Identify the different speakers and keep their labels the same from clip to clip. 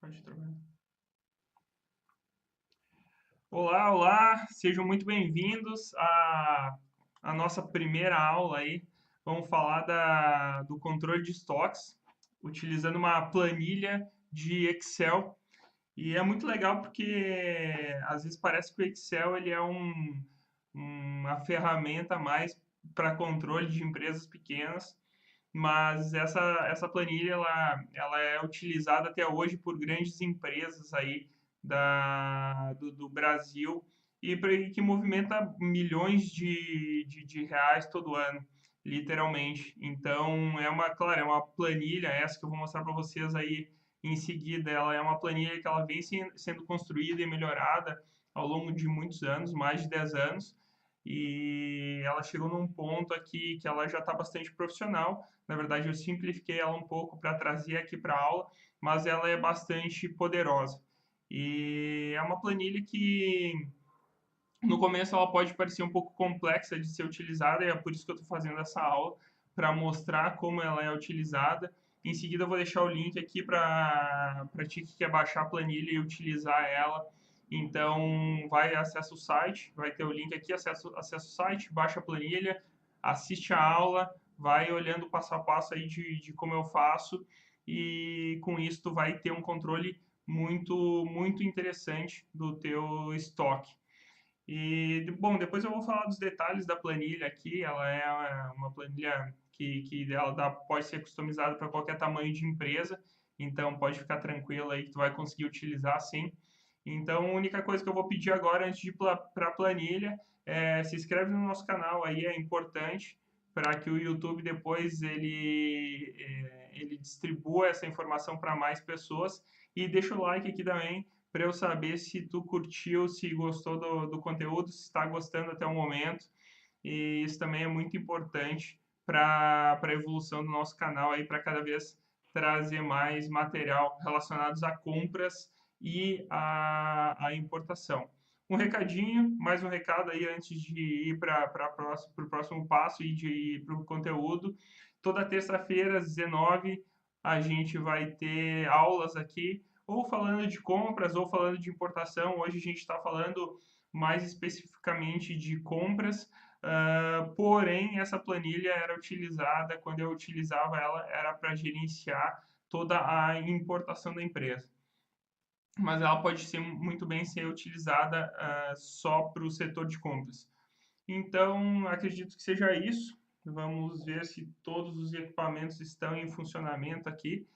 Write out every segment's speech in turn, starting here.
Speaker 1: Pode trabalhar. Olá, olá, sejam muito bem-vindos à nossa primeira aula aí. Vamos falar do controle de estoques, utilizando uma planilha de Excel. E é muito legal porque às vezes parece que o Excel ele é uma ferramenta a mais para controle de empresas pequenas, mas essa planilha ela é utilizada até hoje por grandes empresas aí do Brasil que movimenta milhões de reais todo ano, literalmente. Então, claro, é uma planilha, essa que eu vou mostrar para vocês aí em seguida. Ela é uma planilha que ela vem sendo construída e melhorada ao longo de muitos anos, mais de 10 anos, e ela chegou num ponto aqui que ela já está bastante profissional. Na verdade, eu simplifiquei ela um pouco para trazer aqui para a aula, mas ela é bastante poderosa. E é uma planilha que no começo ela pode parecer um pouco complexa de ser utilizada, e é por isso que eu estou fazendo essa aula, para mostrar como ela é utilizada. Em seguida, eu vou deixar o link aqui para ti que quer baixar a planilha e utilizar ela. Então, acessa o site, vai ter o link aqui, acessa o site, baixa a planilha, assiste a aula, vai olhando passo a passo aí de como eu faço, e com isso tu vai ter um controle muito interessante do teu estoque. E, bom, depois eu vou falar dos detalhes da planilha aqui. Ela é uma planilha que pode ser customizada para qualquer tamanho de empresa, então pode ficar tranquilo aí que tu vai conseguir utilizar sim. Então, a única coisa que eu vou pedir agora antes de ir para a planilha é se inscreve no nosso canal aí, é importante para que o YouTube depois ele distribua essa informação para mais pessoas, e deixa o like aqui também para eu saber se tu curtiu, se gostou do conteúdo, se está gostando até o momento. E isso também é muito importante para a evolução do nosso canal aí, para cada vez trazer mais material relacionados a compras e a importação. Um recadinho, mais um recado aí antes de ir para o próximo passo e de ir para o conteúdo. Toda terça-feira, às 19h, a gente vai ter aulas aqui, ou falando de compras ou falando de importação. Hoje a gente está falando mais especificamente de compras, porém essa planilha era utilizada, quando eu utilizava ela, era para gerenciar toda a importação da empresa. Mas ela pode ser muito bem ser utilizada só para o setor de compras. Então, acredito que seja isso. Vamos ver se todos os equipamentos estão em funcionamento aqui.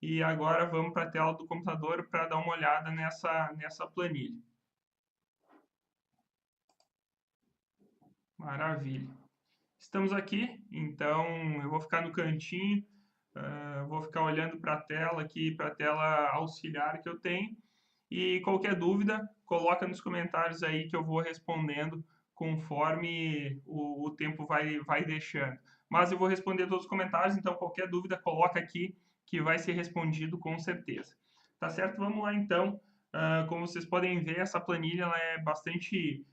Speaker 1: E agora vamos para a tela do computador para dar uma olhada nessa planilha. Maravilha. Estamos aqui, então eu vou ficar no cantinho, vou ficar olhando para a tela aqui, para a tela auxiliar que eu tenho. E qualquer dúvida, coloca nos comentários aí que eu vou respondendo conforme o tempo vai deixando. Mas eu vou responder todos os comentários, então qualquer dúvida, coloca aqui que vai ser respondido com certeza. Tá certo? Vamos lá então. Como vocês podem ver, essa planilha ela é bastante.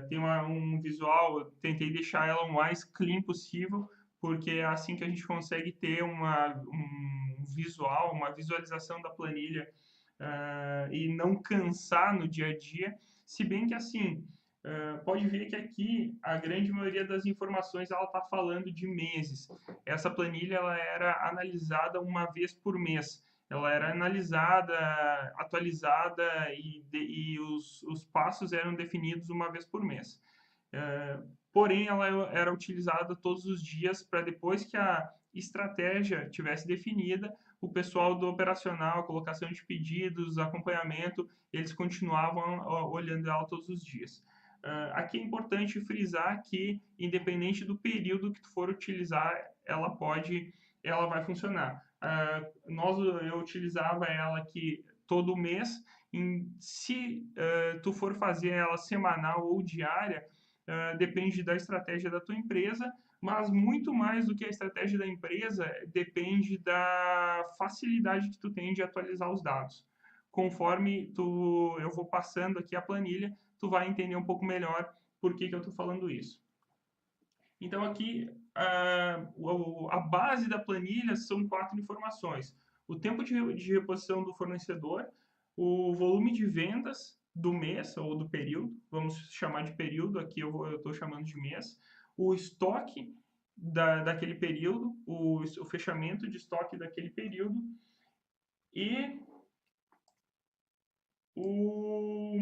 Speaker 1: Tem um visual, eu tentei deixar ela o mais clean possível, porque é assim que a gente consegue ter um visual, uma visualização da planilha, e não cansar no dia a dia. Se bem que assim, pode ver que aqui a grande maioria das informações ela está falando de meses. Essa planilha ela era analisada uma vez por mês. Ela era analisada, atualizada, e os passos eram definidos uma vez por mês. Porém, ela era utilizada todos os dias para, depois que a estratégia tivesse definida, o pessoal do operacional, colocação de pedidos, acompanhamento, eles continuavam olhando ela todos os dias. Aqui é importante frisar que, independente do período que tu for utilizar, ela vai funcionar. Eu utilizava ela aqui todo mês. Se tu for fazer ela semanal ou diária, depende da estratégia da tua empresa, mas muito mais do que a estratégia da empresa, depende da facilidade que tu tem de atualizar os dados. Conforme eu vou passando aqui a planilha, tu vai entender um pouco melhor por que eu estou falando isso. Então aqui a base da planilha são 4 informações: o tempo de reposição do fornecedor, o volume de vendas do mês ou do período, vamos chamar de período, aqui eu estou chamando de mês, o estoque daquele período, o fechamento de estoque daquele período e o,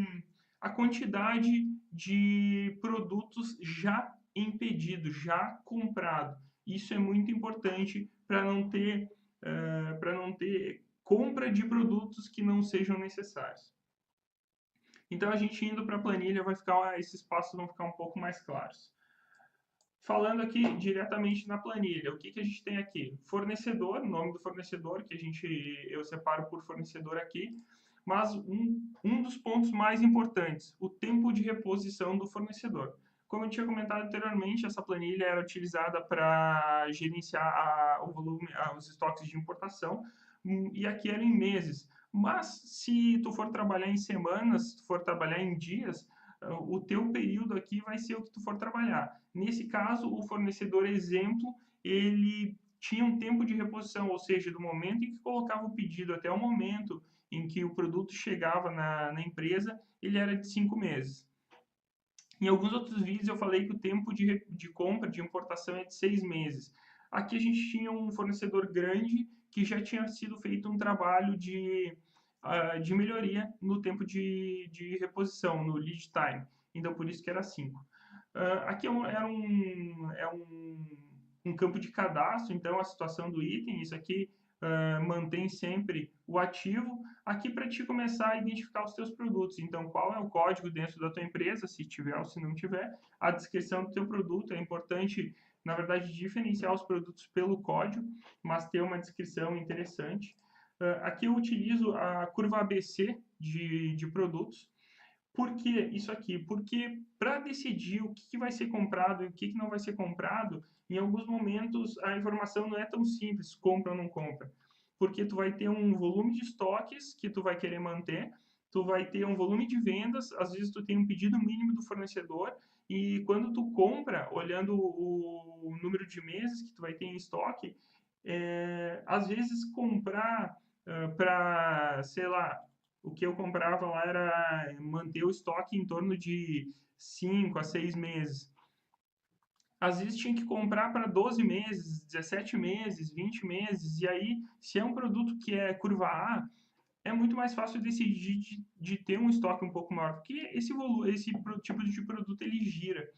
Speaker 1: a quantidade de produtos já em pedido, já comprado. Isso é muito importante para não ter compra de produtos que não sejam necessários. Então, a gente indo para a planilha, esses passos vão ficar um pouco mais claros. Falando aqui diretamente na planilha, o que a gente tem aqui? Fornecedor, nome do fornecedor, que eu separo por fornecedor aqui, mas um dos pontos mais importantes, o tempo de reposição do fornecedor. Como eu tinha comentado anteriormente, essa planilha era utilizada para gerenciar o volume, os estoques de importação, e aqui era em meses. Mas se tu for trabalhar em semanas, se tu for trabalhar em dias, o teu período aqui vai ser o que tu for trabalhar. Nesse caso, o fornecedor exemplo, ele tinha um tempo de reposição, ou seja, do momento em que colocava o pedido até o momento em que o produto chegava na empresa, ele era de 5 meses. Em alguns outros vídeos eu falei que o tempo de compra, de importação é de 6 meses. Aqui a gente tinha um fornecedor grande que já tinha sido feito um trabalho de melhoria no tempo de reposição, no lead time. Então, por isso que era 5. Aqui um campo de cadastro, então a situação do item, isso aqui mantém sempre o ativo. Aqui para te começar a identificar os teus produtos, então qual é o código dentro da tua empresa, se tiver ou se não tiver, a descrição do teu produto, é importante, na verdade, diferenciar os produtos pelo código, mas ter uma descrição interessante. Aqui eu utilizo a curva ABC de produtos. Por que isso aqui? Porque para decidir o que vai ser comprado e o que não vai ser comprado, em alguns momentos a informação não é tão simples, compra ou não compra. Porque tu vai ter um volume de estoques que tu vai querer manter, tu vai ter um volume de vendas, às vezes tu tem um pedido mínimo do fornecedor, e quando tu compra, olhando o número de meses que tu vai ter em estoque, às vezes comprar para, sei lá, o que eu comprava lá era manter o estoque em torno de 5 a 6 meses. Às vezes tinha que comprar para 12 meses, 17 meses, 20 meses, e aí, se é um produto que é curva A, é muito mais fácil decidir de ter um estoque um pouco maior, porque esse tipo de produto ele gira.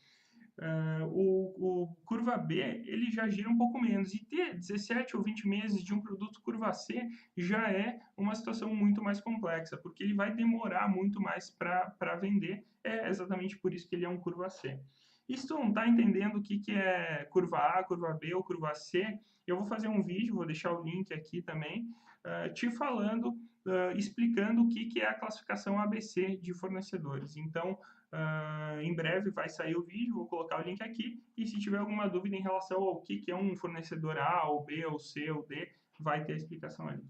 Speaker 1: O curva B ele já gira um pouco menos, e ter 17 ou 20 meses de um produto curva C já é uma situação muito mais complexa, porque ele vai demorar muito mais para vender, é exatamente por isso que ele é um curva C. E se tu não está entendendo o que é curva A, curva B ou curva C, eu vou fazer um vídeo, vou deixar o link aqui também, te falando, explicando o que é a classificação ABC de fornecedores. Então, em breve vai sair o vídeo, vou colocar o link aqui, e se tiver alguma dúvida em relação ao que é um fornecedor A, ou B, ou C, ou D, vai ter a explicação ali.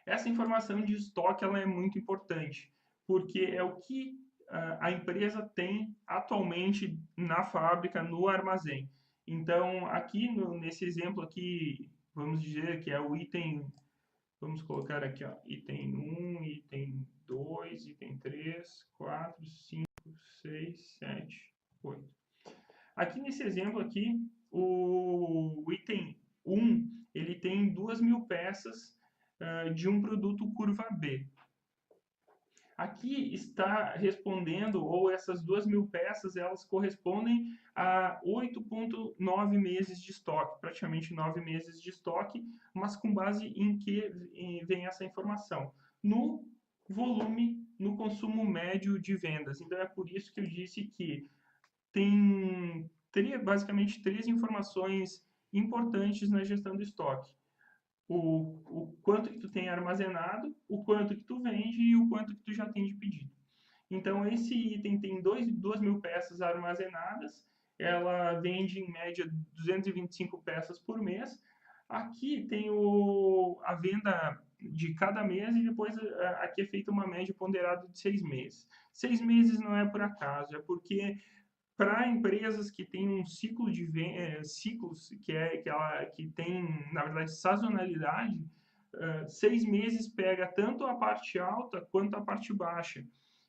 Speaker 1: Essa informação de estoque ela é muito importante, porque é o que a empresa tem atualmente na fábrica, no armazém. Então, aqui nesse exemplo aqui, vamos dizer que é o item, vamos colocar aqui, ó, item 1, item 2, item 3, 4, 5, 6, 7, 8. Aqui nesse exemplo aqui, o item 1, ele tem 2.000 peças de um produto curva B. Aqui está respondendo, ou essas 2.000 peças, elas correspondem a 8,9 meses de estoque, praticamente 9 meses de estoque, mas com base em que vem essa informação? No volume, no consumo médio de vendas. Então, é por isso que eu disse que teria basicamente 3 informações importantes na gestão do estoque. O quanto que tu tem armazenado, o quanto que tu vende e o quanto que tu já tem de pedido. Então, esse item tem 2.000 peças armazenadas, ela vende em média 225 peças por mês. Aqui tem a venda de cada mês e depois aqui é feita uma média ponderada de 6 meses. 6 meses não é por acaso, é porque para empresas que têm um ciclos que tem, na verdade, sazonalidade, 6 meses pega tanto a parte alta quanto a parte baixa.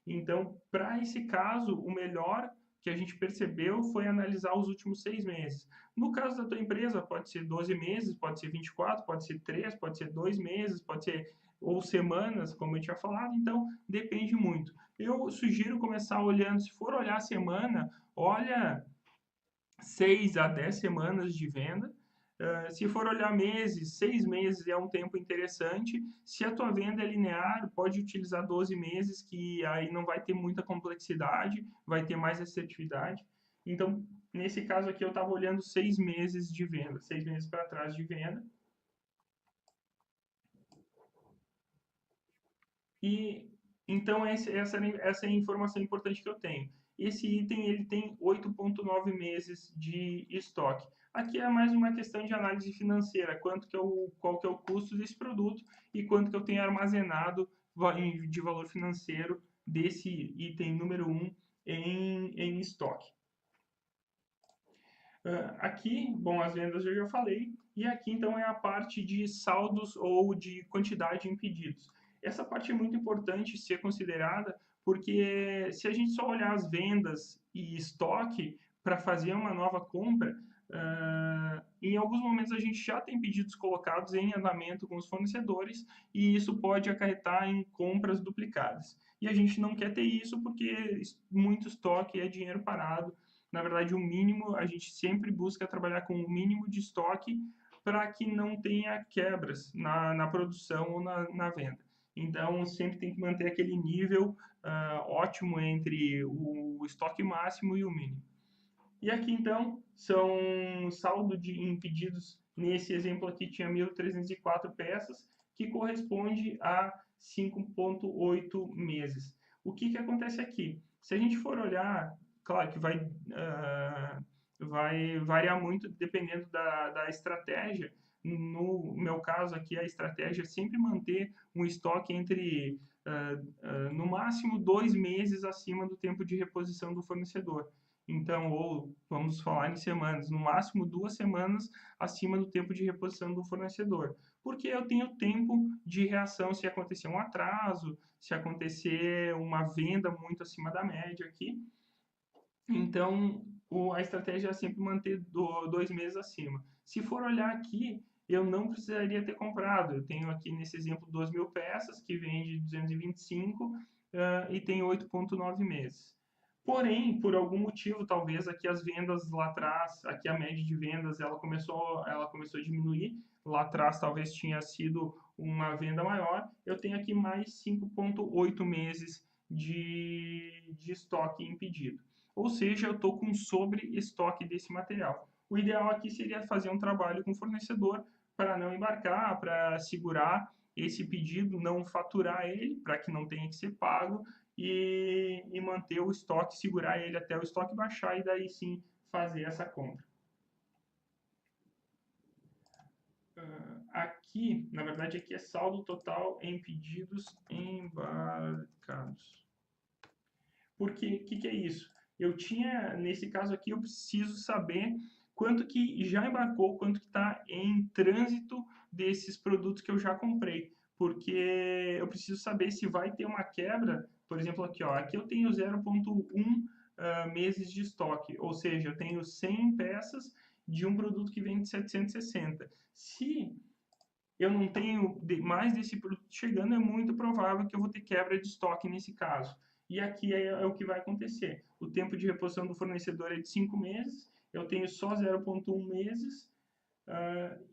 Speaker 1: Então, para esse caso, o melhor que a gente percebeu foi analisar os últimos 6 meses. No caso da tua empresa, pode ser 12 meses, pode ser 24, pode ser 3, pode ser 2 meses, pode ser ou semanas, como eu tinha falado, então depende muito. Eu sugiro começar olhando, se for olhar a semana, olha 6 a 10 semanas de venda. Se for olhar meses, 6 meses é um tempo interessante. Se a tua venda é linear, pode utilizar 12 meses, que aí não vai ter muita complexidade, vai ter mais assertividade. Então, nesse caso aqui, eu estava olhando 6 meses de venda, 6 meses para trás de venda. E então essa é a informação importante que eu tenho. Esse item ele tem 8,9 meses de estoque. Aqui é mais uma questão de análise financeira, qual que é o custo desse produto e quanto que eu tenho armazenado de valor financeiro desse item número 1 em estoque. Aqui, bom, as vendas eu já falei, e aqui então é a parte de saldos ou de quantidade em pedidos. Essa parte é muito importante ser considerada, porque se a gente só olhar as vendas e estoque para fazer uma nova compra, em alguns momentos a gente já tem pedidos colocados em andamento com os fornecedores e isso pode acarretar em compras duplicadas. E a gente não quer ter isso porque muito estoque é dinheiro parado. Na verdade, o mínimo, a gente sempre busca trabalhar com o mínimo de estoque para que não tenha quebras na produção ou na venda. Então, sempre tem que manter aquele nível ótimo entre o estoque máximo e o mínimo. E aqui, então, são saldo em pedidos. Nesse exemplo aqui, tinha 1.304 peças, que corresponde a 5,8 meses. O que acontece aqui? Se a gente for olhar, claro que vai variar muito dependendo da estratégia. No meu caso aqui, a estratégia é sempre manter um estoque entre, no máximo, 2 meses acima do tempo de reposição do fornecedor. Então, ou vamos falar em semanas, no máximo 2 semanas acima do tempo de reposição do fornecedor. Porque eu tenho tempo de reação se acontecer um atraso, se acontecer uma venda muito acima da média aqui. Então, a estratégia é sempre manter 2 meses acima. Se for olhar aqui, eu não precisaria ter comprado. Eu tenho aqui nesse exemplo 2.000 peças, que vende 225 e tem 8,9 meses. Porém, por algum motivo, talvez aqui as vendas lá atrás, aqui a média de vendas, ela começou a diminuir. Lá atrás talvez tinha sido uma venda maior. Eu tenho aqui mais 5,8 meses de estoque em pedido. Ou seja, eu estou com sobre-estoque desse material. O ideal aqui seria fazer um trabalho com o fornecedor para não embarcar, para segurar esse pedido, não faturar ele, para que não tenha que ser pago, e manter o estoque, segurar ele até o estoque baixar e daí sim fazer essa compra. Aqui, na verdade, aqui é saldo total em pedidos embarcados. Porque o que é isso? Eu tinha, nesse caso aqui, eu preciso saber quanto que já embarcou, quanto que está em trânsito desses produtos que eu já comprei. Porque eu preciso saber se vai ter uma quebra. Por exemplo, aqui, ó, aqui eu tenho 0,1 meses de estoque, ou seja, eu tenho 100 peças de um produto que vem de 760. Se eu não tenho mais desse produto chegando, é muito provável que eu vou ter quebra de estoque nesse caso. E aqui é o que vai acontecer. O tempo de reposição do fornecedor é de 5 meses, eu tenho só 0,1 meses,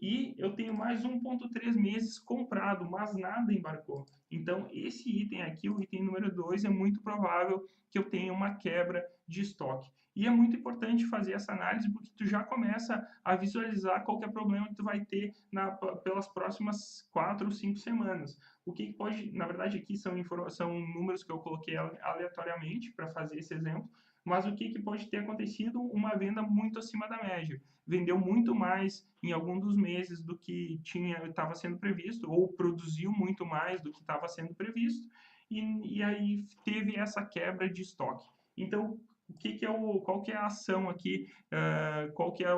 Speaker 1: e eu tenho mais 1,3 meses comprado, mas nada embarcou. Então, esse item aqui, o item número 2, é muito provável que eu tenha uma quebra de estoque. E é muito importante fazer essa análise porque tu já começa a visualizar qual que é o problema que tu vai ter pelas próximas 4 ou 5 semanas. O que pode, na verdade, aqui são números que eu coloquei aleatoriamente para fazer esse exemplo, mas o que pode ter acontecido? Uma venda muito acima da média. Vendeu muito mais em algum dos meses do que estava sendo previsto, ou produziu muito mais do que estava sendo previsto, e aí teve essa quebra de estoque. Então, qual que é a ação aqui, qual que é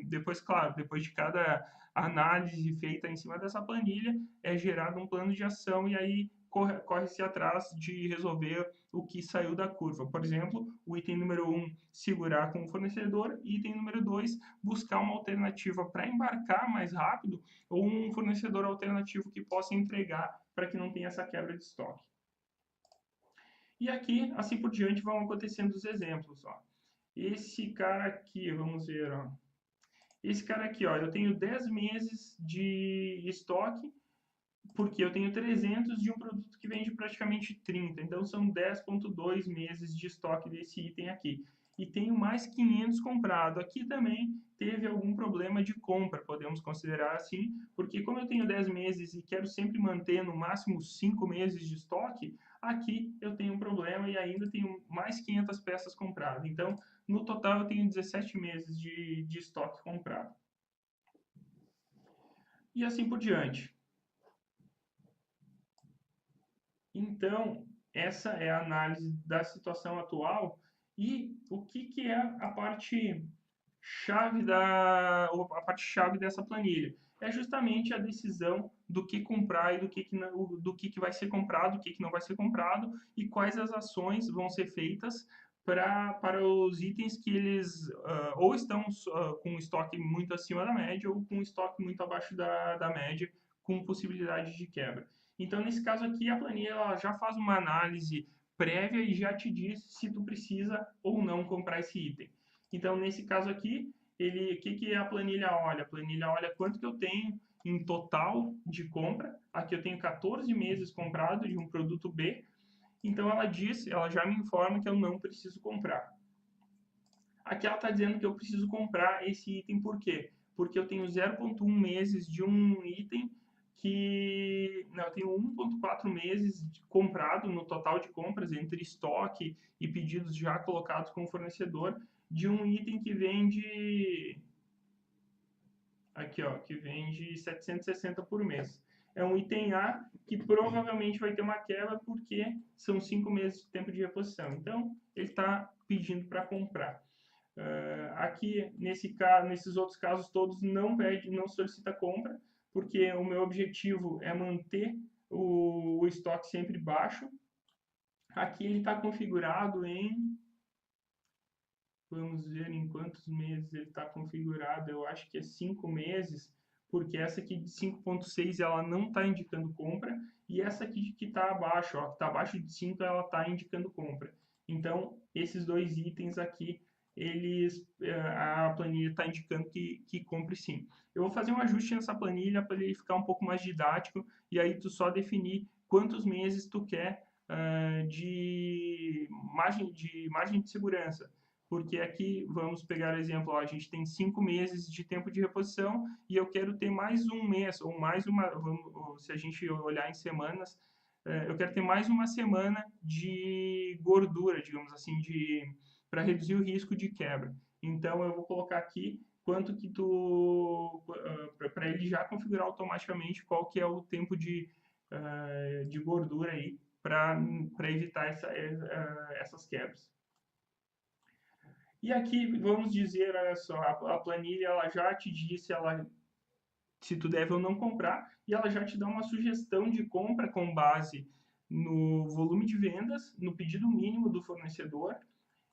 Speaker 1: depois, claro, depois de cada análise feita em cima dessa planilha, é gerado um plano de ação e aí corre-se atrás de resolver o que saiu da curva. Por exemplo, o item número 1, segurar com o fornecedor, e item número 2, buscar uma alternativa para embarcar mais rápido ou um fornecedor alternativo que possa entregar para que não tenha essa quebra de estoque. E aqui, assim por diante, vão acontecendo os exemplos. Ó. Esse cara aqui, vamos ver, ó. Esse cara aqui, ó, eu tenho 10 meses de estoque, porque eu tenho 300 de um produto que vende praticamente 30. Então, são 10,2 meses de estoque desse item aqui. E tenho mais 500 comprado. Aqui também teve algum problema de compra, podemos considerar assim, porque como eu tenho 10 meses e quero sempre manter no máximo 5 meses de estoque, aqui eu tenho um problema e ainda tenho mais 500 peças compradas. Então, no total, eu tenho 17 meses de estoque comprado. E assim por diante. Então, essa é a análise da situação atual e o que é a parte chave a parte chave dessa planilha. É justamente a decisão do que comprar e do que vai ser comprado, o que não vai ser comprado e quais as ações vão ser feitas para os itens que eles ou estão com estoque muito acima da média ou com estoque muito abaixo da média, com possibilidade de quebra. Então, nesse caso aqui, a planilha ela já faz uma análise prévia e já te diz se tu precisa ou não comprar esse item. Então, nesse caso aqui, o que a planilha olha? A planilha olha quanto que eu tenho em total de compra. Aqui eu tenho 14 meses comprado de um produto B. Então, ela já me informa que eu não preciso comprar. Aqui ela está dizendo que eu preciso comprar esse item por quê? Porque eu tenho 0,1 meses de um item que... Não, eu tenho 1,4 meses comprado no total de compras entre estoque e pedidos já colocados com o fornecedor de um item que vende... Aqui, ó, que vende 760 por mês. É um item A que provavelmente vai ter uma quebra porque são 5 meses de tempo de reposição. Então, ele está pedindo para comprar. Aqui, nesses outros casos todos, não solicita compra, porque o meu objetivo é manter o estoque sempre baixo. Aqui ele está configurado em... Vamos ver em quantos meses ele está configurado. Eu acho que é 5 meses, porque essa aqui de 5,6 ela não está indicando compra, e essa aqui que está abaixo, ó, que está abaixo de 5, ela está indicando compra. Então, esses dois itens aqui, a planilha está indicando que compre sim. Eu vou fazer um ajuste nessa planilha para ele ficar um pouco mais didático, e aí tu só definir quantos meses tu quer de margem de segurança. Porque aqui, vamos pegar o exemplo, ó, a gente tem 5 meses de tempo de reposição e eu quero ter mais um mês, ou mais uma, se a gente olhar em semanas, eu quero ter mais uma semana de gordura, digamos assim, para reduzir o risco de quebra. Então, eu vou colocar aqui quanto que para ele já configurar automaticamente qual que é o tempo de gordura aí, para evitar essas quebras. E aqui, vamos dizer, olha só, a planilha ela já te disse se tu deve ou não comprar, e ela já te dá uma sugestão de compra com base no volume de vendas, no pedido mínimo do fornecedor.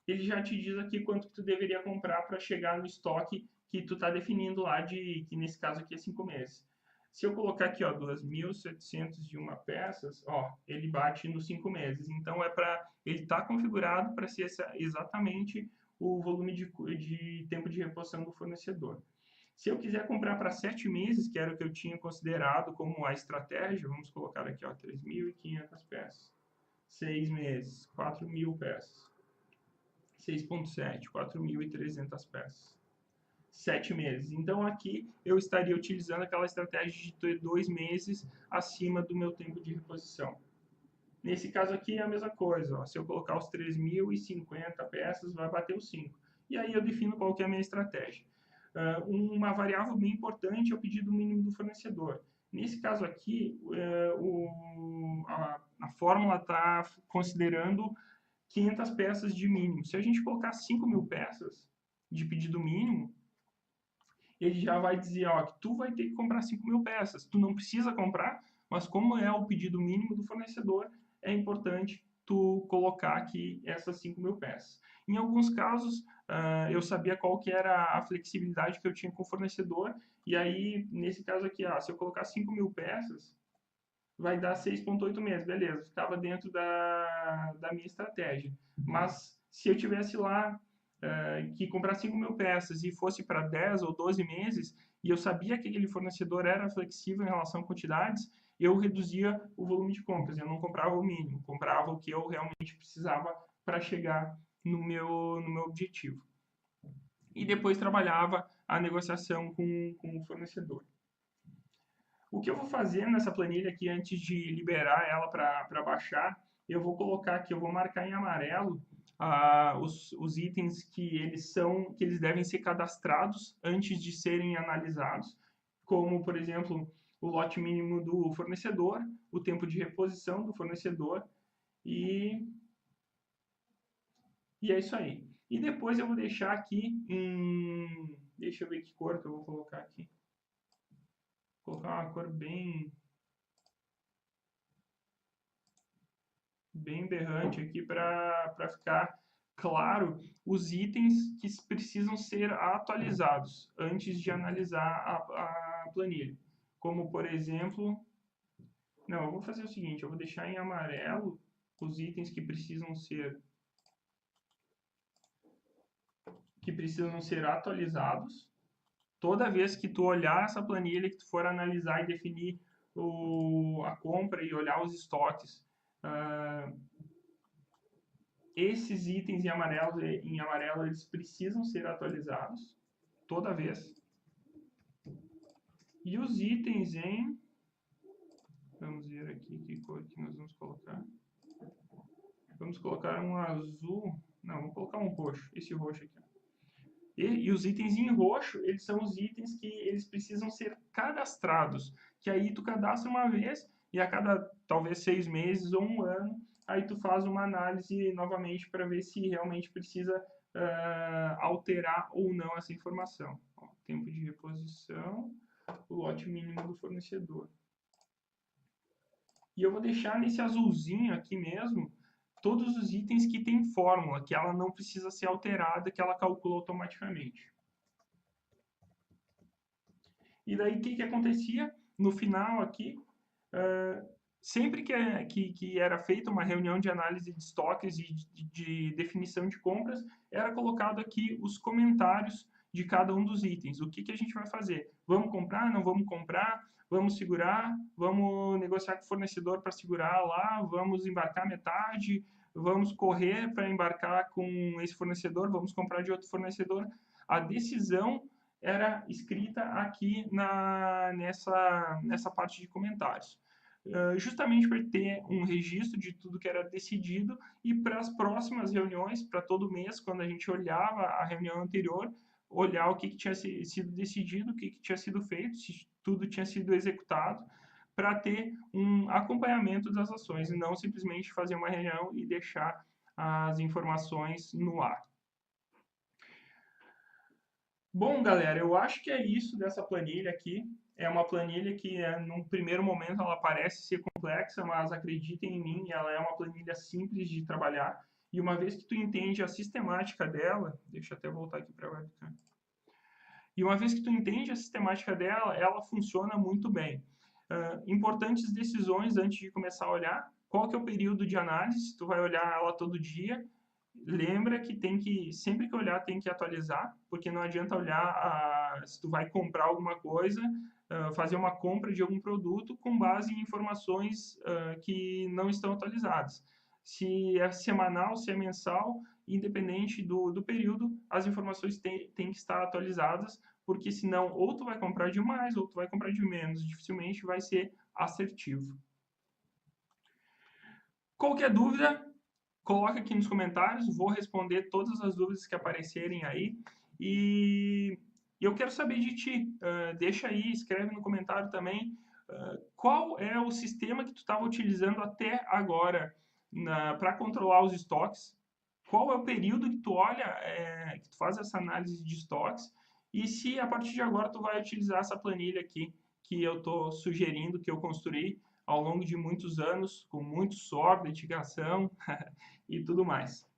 Speaker 1: Ele já te diz aqui quanto tu deveria comprar para chegar no estoque que tu está definindo lá, que nesse caso aqui é 5 meses. Se eu colocar aqui, ó, 2.701 peças, ó, ele bate nos 5 meses. Então, ele está configurado para ser exatamente o volume de tempo de reposição do fornecedor. Se eu quiser comprar para 7 meses, que era o que eu tinha considerado como a estratégia, vamos colocar aqui, ó, 3.500 peças. 6 meses, 4.000 peças. 6,7, 4.300 peças. 7 meses. Então, aqui eu estaria utilizando aquela estratégia de ter 2 meses acima do meu tempo de reposição. Nesse caso aqui é a mesma coisa. Ó. Se eu colocar os 3.050 peças, vai bater os 5. E aí eu defino qual que é a minha estratégia. Uma variável bem importante é o pedido mínimo do fornecedor. Nesse caso aqui, a fórmula está considerando 500 peças de mínimo. Se a gente colocar 5.000 peças de pedido mínimo, ele já vai dizer, ó, que tu vai ter que comprar 5.000 peças. Tu não precisa comprar, mas como é o pedido mínimo do fornecedor, é importante tu colocar aqui essas 5.000 peças. Em alguns casos, eu sabia qual que era a flexibilidade que eu tinha com o fornecedor, e aí, nesse caso aqui, se eu colocar 5.000 peças, vai dar 6,8 meses, beleza, ficava dentro da minha estratégia. Mas se eu tivesse lá que comprar 5.000 peças e fosse para 10 ou 12 meses, e eu sabia que aquele fornecedor era flexível em relação a quantidades, eu reduzia o volume de compras, eu não comprava o mínimo, comprava o que eu realmente precisava para chegar no meu objetivo. E depois trabalhava a negociação com o fornecedor. O que eu vou fazer nessa planilha aqui antes de liberar ela para baixar, eu vou colocar aqui, eu vou marcar em amarelo os itens que eles devem ser cadastrados antes de serem analisados, como, por exemplo, o lote mínimo do fornecedor, o tempo de reposição do fornecedor e é isso aí. E depois eu vou deixar aqui deixa eu ver que cor que eu vou colocar aqui. Vou colocar uma cor bem berrante aqui para ficar claro os itens que precisam ser atualizados antes de analisar a planilha. Como, por exemplo, não, eu vou fazer o seguinte, eu vou deixar em amarelo os itens que precisam ser atualizados. Toda vez que tu olhar essa planilha, que tu for analisar e definir a compra e olhar os estoques, esses itens em amarelo, eles precisam ser atualizados toda vez. E os itens vamos ver aqui que cor que nós vamos colocar. Vamos colocar um azul, não, vamos colocar um roxo, esse roxo aqui. E os itens em roxo, eles são os itens que eles precisam ser cadastrados, que aí tu cadastra uma vez e a cada talvez 6 meses ou um ano, aí tu faz uma análise novamente para ver se realmente precisa alterar ou não essa informação. Ó, tempo de reposição, o lote mínimo do fornecedor. E eu vou deixar nesse azulzinho aqui mesmo todos os itens que tem fórmula, que ela não precisa ser alterada, que ela calcula automaticamente. E daí o que acontecia? No final aqui, sempre que era feita uma reunião de análise de estoques e de definição de compras, era colocado aqui os comentários de cada um dos itens. O que a gente vai fazer? Vamos comprar? Não vamos comprar? Vamos segurar? Vamos negociar com o fornecedor para segurar lá? Vamos embarcar metade? Vamos correr para embarcar com esse fornecedor? Vamos comprar de outro fornecedor? A decisão era escrita aqui nessa parte de comentários. Justamente para ter um registro de tudo que era decidido e para as próximas reuniões, para todo mês, quando a gente olhava a reunião anterior, olhar o que tinha sido decidido, o que tinha sido feito, se tudo tinha sido executado, para ter um acompanhamento das ações e não simplesmente fazer uma reunião e deixar as informações no ar. Bom, galera, eu acho que é isso dessa planilha aqui. É uma planilha que, num primeiro momento, ela parece ser complexa, mas acreditem em mim, ela é uma planilha simples de trabalhar. E uma vez que tu entende a sistemática dela, deixa eu até voltar aqui para a webcam. E uma vez que tu entende a sistemática dela, ela funciona muito bem. Importantes decisões antes de começar a olhar. Qual que é o período de análise? Tu vai olhar ela todo dia. Lembra que sempre que olhar tem que atualizar, porque não adianta olhar se tu vai comprar alguma coisa, fazer uma compra de algum produto com base em informações que não estão atualizadas. Se é semanal, se é mensal, independente do período, as informações têm que estar atualizadas, porque senão ou tu vai comprar de mais ou tu vai comprar de menos, dificilmente vai ser assertivo. Qualquer dúvida, coloca aqui nos comentários, vou responder todas as dúvidas que aparecerem aí. E eu quero saber de ti, deixa aí, escreve no comentário também, qual é o sistema que tu estava utilizando até agora para controlar os estoques, qual é o período que tu olha, que tu faz essa análise de estoques, e se a partir de agora tu vai utilizar essa planilha aqui que eu estou sugerindo, que eu construí ao longo de muitos anos, com muito suor, dedicação e tudo mais.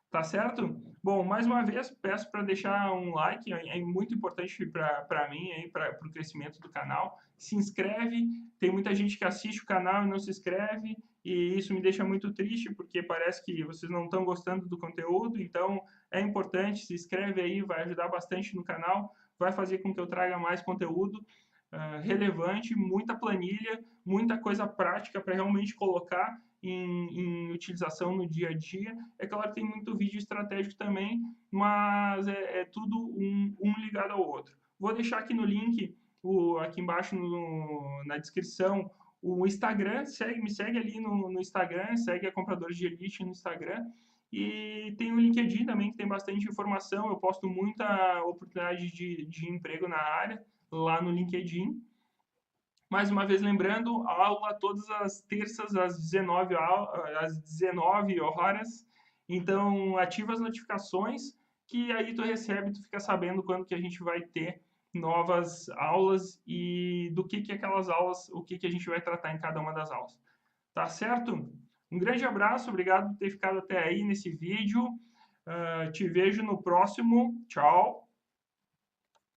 Speaker 1: Tá certo? Bom, mais uma vez, peço para deixar um like, é muito importante para mim, para o crescimento do canal. Se inscreve, tem muita gente que assiste o canal e não se inscreve, e isso me deixa muito triste, porque parece que vocês não estão gostando do conteúdo, então é importante, se inscreve aí, vai ajudar bastante no canal, vai fazer com que eu traga mais conteúdo relevante, muita planilha, muita coisa prática para realmente colocar em utilização no dia a dia. É claro que tem muito vídeo estratégico também, mas é tudo um ligado ao outro. Vou deixar aqui no link, aqui embaixo na descrição, o Instagram, me segue ali no Instagram, segue a Compradores de Elite no Instagram. E tem o LinkedIn também, que tem bastante informação. Eu posto muita oportunidade de emprego na área lá no LinkedIn. Mais uma vez lembrando, aula todas as terças às 19 horas. Então, ativa as notificações que aí tu recebe, tu fica sabendo quando que a gente vai ter novas aulas e do que aquelas aulas, o que a gente vai tratar em cada uma das aulas. Tá certo? Um grande abraço, obrigado por ter ficado até aí nesse vídeo. Te vejo no próximo. Tchau!